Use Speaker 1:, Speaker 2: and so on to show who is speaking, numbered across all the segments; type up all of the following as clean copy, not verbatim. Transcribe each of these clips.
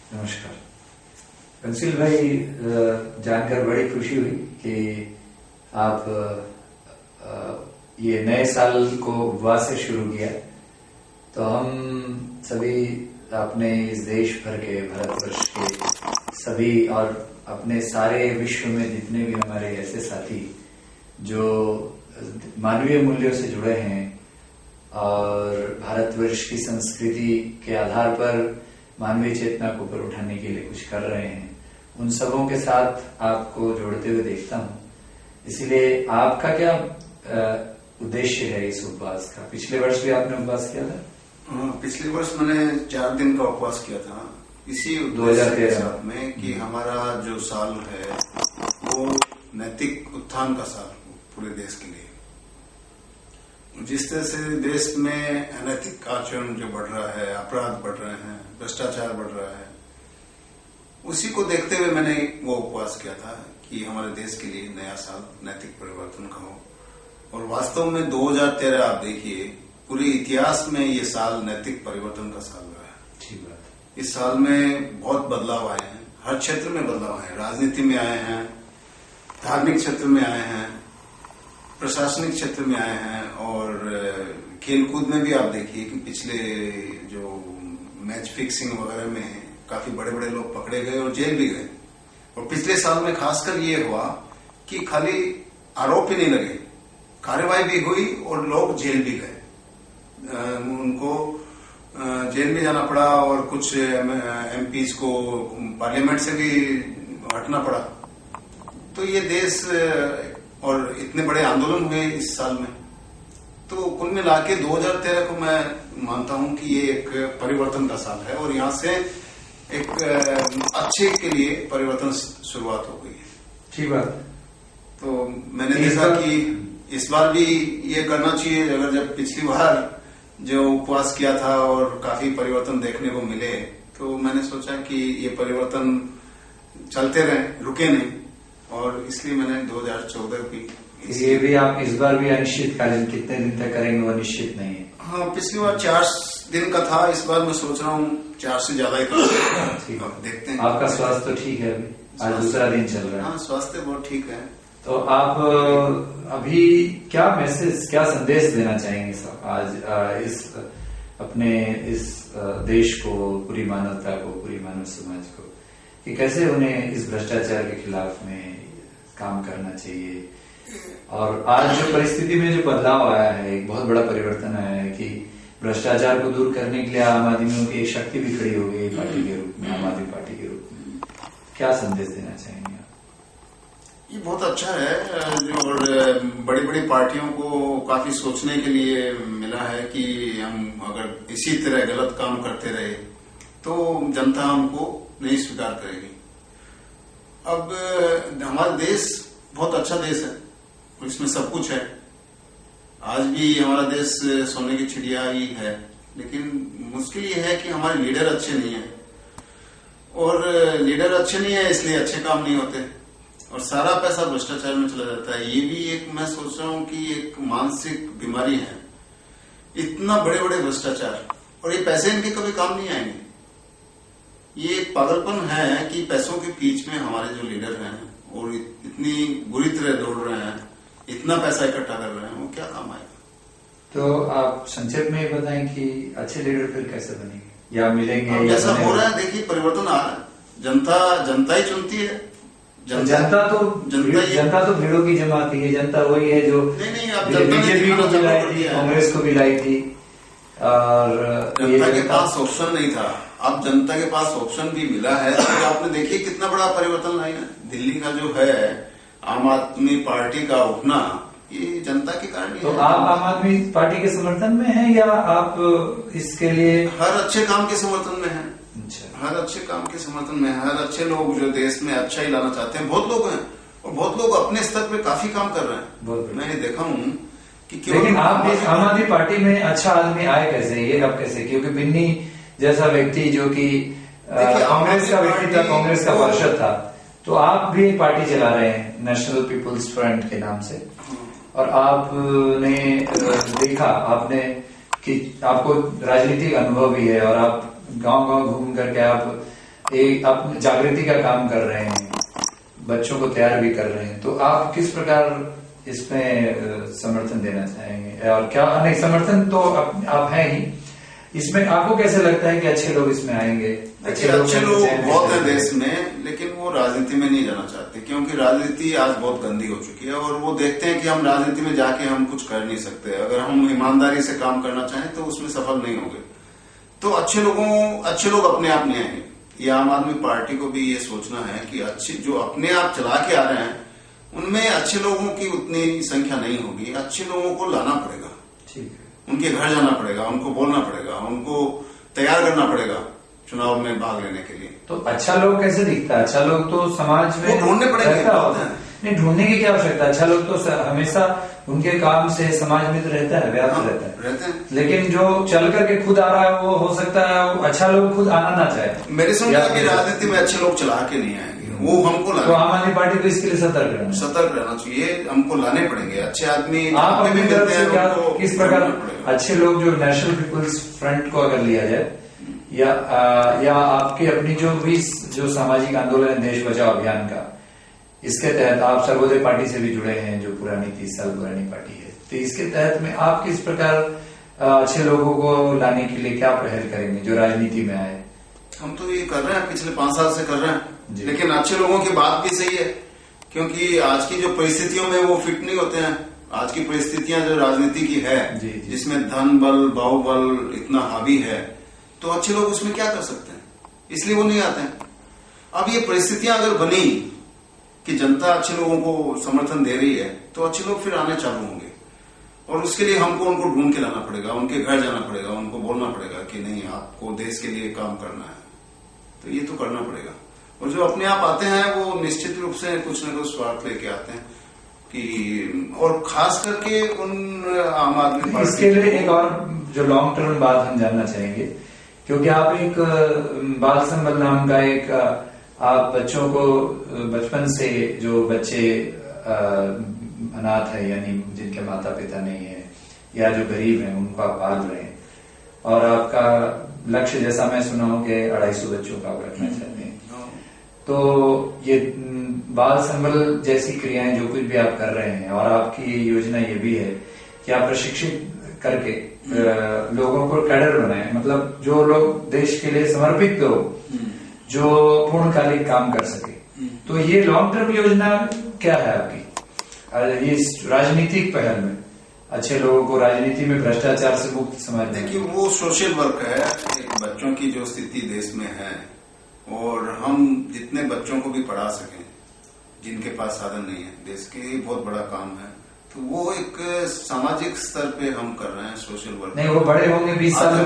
Speaker 1: नमस्कार कंसिल भाई, जानकर बड़ी खुशी हुई कि आप ये नए साल को उपवास से शुरू किया। तो हम सभी अपने इस देश भर के, भारतवर्ष के सभी और अपने सारे विश्व में जितने भी हमारे ऐसे साथी जो मानवीय मूल्यों से जुड़े हैं और भारतवर्ष की संस्कृति के आधार पर मानवीय चेतना को ऊपर उठाने के लिए कुछ कर रहे हैं, उन सबों के साथ आपको जोड़ते हुए देखता हूँ। इसलिए आपका क्या उद्देश्य है इस उपवास का? पिछले वर्ष भी आपने उपवास किया था?
Speaker 2: पिछले वर्ष मैंने 4 दिन का उपवास किया था, इसी
Speaker 1: 2013
Speaker 2: में कि हमारा जो साल है वो नैतिक उत्थान का साल पूरे देश के लिए। जिस तरह से देश में अनैतिक आचरण जो बढ़ रहा है, अपराध बढ़ रहे हैं, भ्रष्टाचार बढ़ रहा है, उसी को देखते हुए मैंने वो उपवास किया था कि हमारे देश के लिए नया साल नैतिक परिवर्तन का हो। और वास्तव में 2013 आप देखिए, पूरे इतिहास में ये साल नैतिक परिवर्तन का साल रहा है।
Speaker 1: ठीक बात।
Speaker 2: इस साल में बहुत बदलाव आए हैं, हर क्षेत्र में बदलाव आए हैं। राजनीति में आए हैं, धार्मिक क्षेत्र में आए हैं, प्रशासनिक क्षेत्र में आए हैं, और खेलकूद में भी आप देखिए कि पिछले जो मैच फिक्सिंग वगैरह में काफी बड़े बड़े लोग पकड़े गए और जेल भी गए। और पिछले साल में खासकर ये हुआ कि खाली आरोप ही नहीं लगे, कार्रवाई भी हुई और लोग जेल भी गए। उनको जेल में जाना पड़ा और कुछ एमपीज को पार्लियामेंट से भी हटना पड़ा। तो ये देश, और इतने बड़े आंदोलन हुए इस साल में, तो कुल मिला के 2013 को मैं मानता हूं कि ये एक परिवर्तन का साल है और यहाँ से एक अच्छे के लिए परिवर्तन शुरुआत हो गई है।
Speaker 1: ठीक बात।
Speaker 2: तो मैंने देखा कि इस बार भी ये करना चाहिए। अगर जब पिछली बार जो उपवास किया था और काफी परिवर्तन देखने को मिले, तो मैंने सोचा कि ये परिवर्तन चलते रहे, रुके नहीं, और इसलिए मैंने 2014 की
Speaker 1: ये भी आप इस बार भी अनिश्चितकालीन कितने दिन तक करेंगे वो निश्चित नहीं है।
Speaker 2: हाँ, पिछली बार 4 दिन का था, इस बार मैं सोच रहा हूँ 4 से ज्यादा ही करूँगा।
Speaker 1: ठीक है,
Speaker 2: देखते हैं।
Speaker 1: आपका स्वास्थ्य तो ठीक है अभी? आज दूसरा दिन चल रहा है।
Speaker 2: हाँ, स्वास्थ्य बहुत ठीक है।
Speaker 1: तो आप अभी क्या मैसेज, क्या संदेश देना चाहेंगे सब आज इस अपने इस देश को, पूरी मानवता को, पूरी मानव समाज को, कि कैसे उन्हें इस भ्रष्टाचार के खिलाफ में काम करना चाहिए? और आज जो परिस्थिति में जो बदलाव आया है, एक बहुत बड़ा परिवर्तन आया है कि भ्रष्टाचार को दूर करने के लिए आम आदमियों की एक शक्ति भी खड़ी हो गई पार्टी के रूप में, आम आदमी पार्टी के रूप में। क्या संदेश देना चाहेंगे आप?
Speaker 2: ये बहुत अच्छा है जो बड़ी बड़ी पार्टियों को काफी सोचने के लिए मिला है कि हम अगर इसी तरह गलत काम करते रहे तो जनता हमको नहीं स्वीकार करेगी। अब हमारा देश बहुत अच्छा देश है और इसमें सब कुछ है। आज भी हमारा देश सोने की चिड़िया ही है, लेकिन मुश्किल ये है कि हमारे लीडर अच्छे नहीं है, और लीडर अच्छे नहीं है इसलिए अच्छे काम नहीं होते और सारा पैसा भ्रष्टाचार में चला जाता है। ये भी एक, मैं सोच रहा हूँ कि एक मानसिक बीमारी है। इतना बड़े बड़े भ्रष्टाचार, और ये पैसे इनके कभी काम नहीं आएंगे। ये एक पागलपन है कि पैसों के बीच में हमारे जो लीडर हैं और इतनी बुरी तरह दौड़ रहे हैं, इतना पैसा इकट्ठा कर रहे हैं, वो क्या काम आएगा?
Speaker 1: तो आप संक्षेप में बताएं कि अच्छे लीडर फिर कैसे बनेंगे या मिलेंगे?
Speaker 2: जैसा हो रहा है, देखिए परिवर्तन आ रहा है। जनता ही चुनती है।
Speaker 1: जनता तो भीड़ों की जमाती है। जनता वही है जो बीजेपी को भी लाई थी, कांग्रेस को भी लाई थी, और
Speaker 2: जनता के पास ऑप्शन नहीं था। अब जनता के पास ऑप्शन भी मिला है, तो आपने देखिए कितना बड़ा परिवर्तन लाया है। दिल्ली का जो है आम आदमी पार्टी का उठना, ये जनता के कारण।
Speaker 1: तो आप आम आदमी पार्टी के समर्थन में हैं या आप इसके लिए?
Speaker 2: हर अच्छे काम के समर्थन में है।
Speaker 1: अच्छा।
Speaker 2: हर अच्छे काम के समर्थन में, हर अच्छे लोग जो देश में अच्छा ही लाना चाहते हैं, बहुत लोग हैं, और बहुत लोग अपने स्तर पे काफी काम कर रहे हैं। मैंने देखा हूँ कि
Speaker 1: लेकिन आप इस आम आदमी पार्टी में अच्छा आदमी आए कैसे, ये अब कैसे? क्योंकि बिन्नी जैसा व्यक्ति जो कि कांग्रेस का व्यक्ति था, कांग्रेस का पार्षद था, तो आप भी एक पार्टी चला रहे हैं नेशनल पीपुल्स फ्रंट के नाम से, और आपने देखा, आपने कि आपको राजनीतिक अनुभव भी है और आप गांव-गांव घूम करके आप एक आप जागृति का काम कर रहे हैं, बच्चों को तैयार भी कर रहे हैं, तो आप किस प्रकार इसमें समर्थन देना चाहेंगे? और क्या नहीं, समर्थन तो आप हैं ही, इसमें आपको कैसे लगता है कि अच्छे लोग इसमें आएंगे?
Speaker 2: अच्छे लोग बहुत है देश में, लेकिन वो राजनीति में नहीं जाना चाहते, क्योंकि राजनीति आज बहुत गंदी हो चुकी है और वो देखते हैं कि हम राजनीति में जाके हम कुछ कर नहीं सकते। अगर हम ईमानदारी से काम करना चाहें तो उसमें सफल नहीं होंगे। तो अच्छे लोग अपने आप नहीं आएंगे। ये आम आदमी पार्टी को भी ये सोचना है कि अच्छे जो अपने आप चला के आ रहे हैं उनमें अच्छे लोगों की उतनी संख्या नहीं होगी। अच्छे लोगों को लाना पड़ेगा,
Speaker 1: ठीक है,
Speaker 2: उनके घर जाना पड़ेगा, उनको बोलना पड़ेगा, उनको तैयार करना पड़ेगा चुनाव में भाग लेने के लिए।
Speaker 1: तो अच्छा लोग कैसे दिखता है? अच्छा लोग तो समाज में
Speaker 2: ढूंढने पड़ेंगे।
Speaker 1: नहीं, ढूंढने की क्या आवश्यकता? अच्छा लोग तो हमेशा उनके काम से समाज में तो रहता है, व्याप्त रहता है। लेकिन जो चल करके खुद आ रहा है वो हो सकता है अच्छा लोग खुद आना ना चाहे।
Speaker 2: मेरे समझ में राजनीति में अच्छे लोग चला के नहीं आएंगे, वो हमको
Speaker 1: तो आम आदमी पार्टी को इसके लिए सतर्क
Speaker 2: रहना चाहिए। हमको लाने पड़ेंगे अच्छे आदमी।
Speaker 1: आप अपनी तरफ से क्या किस प्रकार अच्छे लोग जो नेशनल पीपुल्स फ्रंट को अगर लिया जाए या आपके अपनी जो सामाजिक आंदोलन है देश बचाओ अभियान का, इसके तहत आप सर्वोदय पार्टी से भी जुड़े हैं जो पुरानी 30 साल पुरानी पार्टी है, तो इसके तहत में आप किस प्रकार अच्छे लोगों को लाने के लिए क्या पहल करेंगे जो राजनीति में आए?
Speaker 2: हम तो ये कर रहे हैं, पिछले 5 साल से कर रहे हैं, लेकिन अच्छे लोगों की बात भी सही है, क्योंकि आज की जो परिस्थितियों में वो फिट नहीं होते हैं। आज की परिस्थितियां जो राजनीति की है, जिसमें धन बल बाहुबल इतना हावी है, तो अच्छे लोग उसमें क्या कर सकते हैं, इसलिए वो नहीं आते हैं। अब ये परिस्थितियां अगर बनी कि जनता अच्छे लोगों को समर्थन दे रही है तो अच्छे लोग फिर आने चालू होंगे, और उसके लिए हमको उनको ढूंढ के लाना पड़ेगा, उनके घर जाना पड़ेगा, उनको बोलना पड़ेगा कि नहीं आपको देश के लिए काम करना है, तो ये तो करना पड़ेगा। और जो अपने आप आते हैं वो निश्चित रूप से कुछ न कुछ स्वार्थ लेके आते हैं कि, और खास करके उन आम आदमी पार्टी।
Speaker 1: इसके लिए एक और जो लॉन्ग टर्म बात हम जानना चाहेंगे, क्योंकि आप एक बाल संबल नाम का एक आप बच्चों को बचपन से जो बच्चे अनाथ है यानी जिनके माता पिता नहीं है या जो गरीब हैं उनको आप पाल रहे हैं, और आपका लक्ष्य जैसा मैं सुना हूं कि 250 बच्चों का आप रखना चाहते हैं। तो ये बाल संबल जैसी क्रियाएं जो कुछ भी आप कर रहे हैं, और आपकी योजना ये भी है कि आप प्रशिक्षित करके लोगों को कैडर बनाए, मतलब जो लोग देश के लिए समर्पित लोग जो पूर्णकालिक काम कर सके। तो ये लॉन्ग टर्म योजना क्या है आपकी ये राजनीतिक पहल में अच्छे लोगों को राजनीति में भ्रष्टाचार से मुक्त समाज?
Speaker 2: देखिए वो सोशल वर्क है, एक बच्चों की जो स्थिति देश में है, और हम जितने बच्चों को भी पढ़ा सकें जिनके पास साधन नहीं है, देश के लिए बहुत बड़ा काम है। तो वो एक सामाजिक स्तर पे हम कर रहे हैं सोशल वर्क।
Speaker 1: नहीं, वो बड़े होंगे 20 साल में।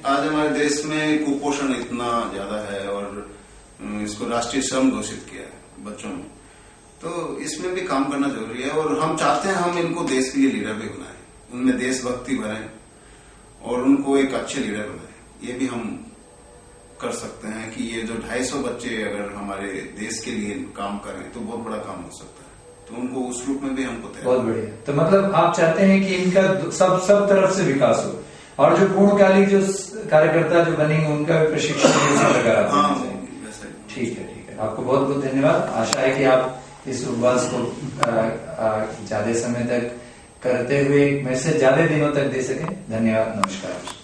Speaker 2: आज हमारे देश में कुपोषण इतना ज्यादा है और इसको राष्ट्रीय श्रम घोषित किया है बच्चों में, तो इसमें भी काम करना जरूरी है। और हम चाहते हैं हम इनको देश के लिए लीडर भी बनाए, उनमें देशभक्ति भरें और उनको एक अच्छे लीडर बनाए। ये भी हम कर सकते हैं कि ये जो 250 बच्चे अगर हमारे देश के लिए काम करें तो बहुत बड़ा काम हो सकता है, तो उनको उस रूप में भी हमको तैयार।
Speaker 1: बहुत बढ़िया। तो मतलब आप चाहते हैं कि इनका सब तरफ से विकास हो, और जो पूर्णकालिक जो कार्यकर्ता जो बनेंगे उनका भी प्रशिक्षण ठीक है। आपको बहुत बहुत धन्यवाद। आशा है कि आप इस उपवास को ज्यादा समय तक करते हुए मैसेज ज्यादा दिनों तक दे सकें। धन्यवाद, नमस्कार।